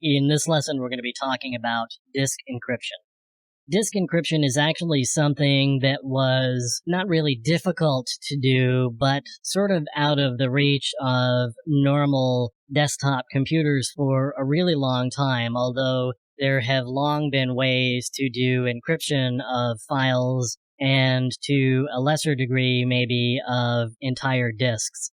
In this lesson, we're going to be talking about disk encryption. Disk encryption is actually something that was not really difficult to do, but sort of out of the reach of normal desktop computers for a really long time, although there have long been ways to do encryption of files and to a lesser degree maybe of entire disks.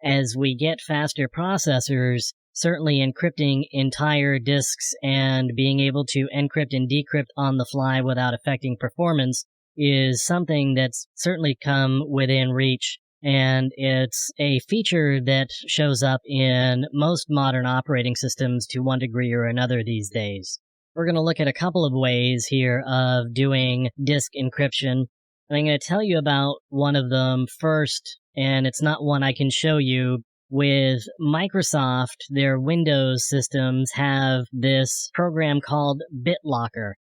As we get faster processors, certainly encrypting entire disks and being able to encrypt and decrypt on the fly without affecting performance is something that's certainly come within reach, and it's a feature that shows up in most modern operating systems to one degree or another these days. We're going to look at a couple of ways here of doing disk encryption, and I'm going to tell you about one of them first, and it's not one I can show you. With Microsoft, their Windows systems have this program called BitLocker.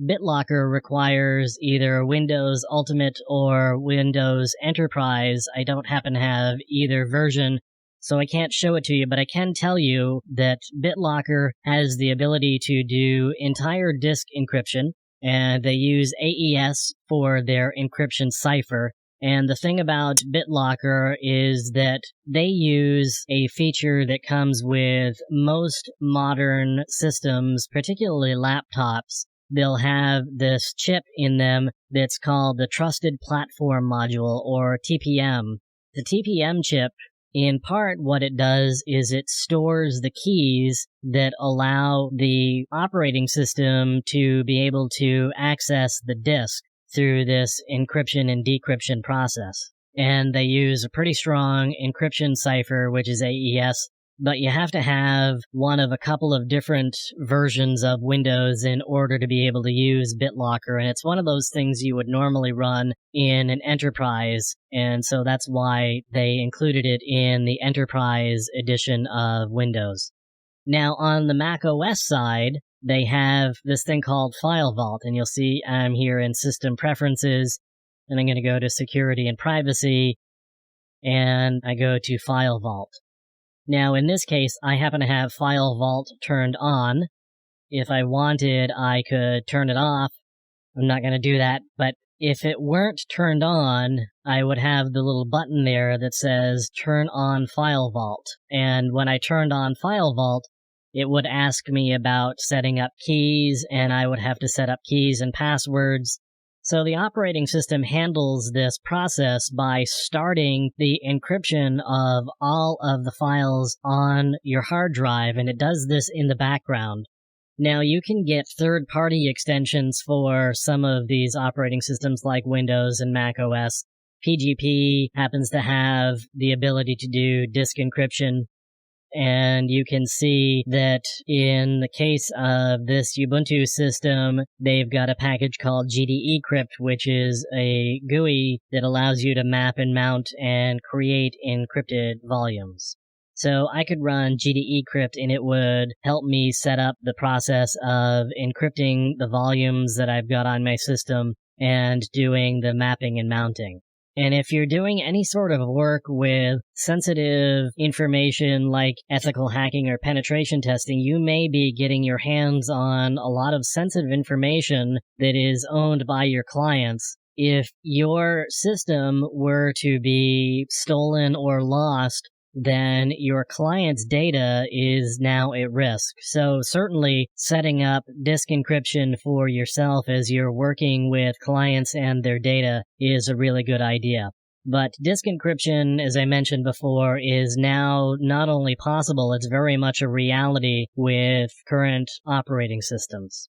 BitLocker requires either Windows Ultimate or Windows Enterprise. I don't happen to have either version, so I can't show it to you, but I can tell you that BitLocker has the ability to do entire disk encryption, and they use AES for their encryption cipher. And the thing about BitLocker is that they use a feature that comes with most modern systems, particularly laptops. They'll have this chip in them that's called the Trusted Platform Module, or TPM. The TPM chip, in part, what it does is it stores the keys that allow the operating system to be able to access the disk through this encryption and decryption process. And they use a pretty strong encryption cipher, which is AES, but you have to have one of a couple of different versions of Windows in order to be able to use BitLocker, and it's one of those things you would normally run in an enterprise, and so that's why they included it in the enterprise edition of Windows. Now, on the Mac OS side, they have this thing called File Vault, and you'll see I'm here in System Preferences, and I'm going to go to Security and Privacy, and I go to File Vault. Now, in this case, I happen to have File Vault turned on. If I wanted, I could turn it off. I'm not going to do that, but if it weren't turned on, I would have the little button there that says Turn on File Vault, and when I turned on File Vault, it would ask me about setting up keys, and I would have to set up keys and passwords. So the operating system handles this process by starting the encryption of all of the files on your hard drive, and it does this in the background. Now, you can get third-party extensions for some of these operating systems like Windows and Mac OS. PGP happens to have the ability to do disk encryption. And you can see that in the case of this Ubuntu system, they've got a package called GDEcrypt, which is a GUI that allows you to map and mount and create encrypted volumes. So I could run GDEcrypt and it would help me set up the process of encrypting the volumes that I've got on my system and doing the mapping and mounting. And if you're doing any sort of work with sensitive information like ethical hacking or penetration testing, you may be getting your hands on a lot of sensitive information that is owned by your clients. If your system were to be stolen or lost, then your client's data is now at risk. So certainly setting up disk encryption for yourself as you're working with clients and their data is a really good idea. But disk encryption, as I mentioned before, is now not only possible, it's very much a reality with current operating systems.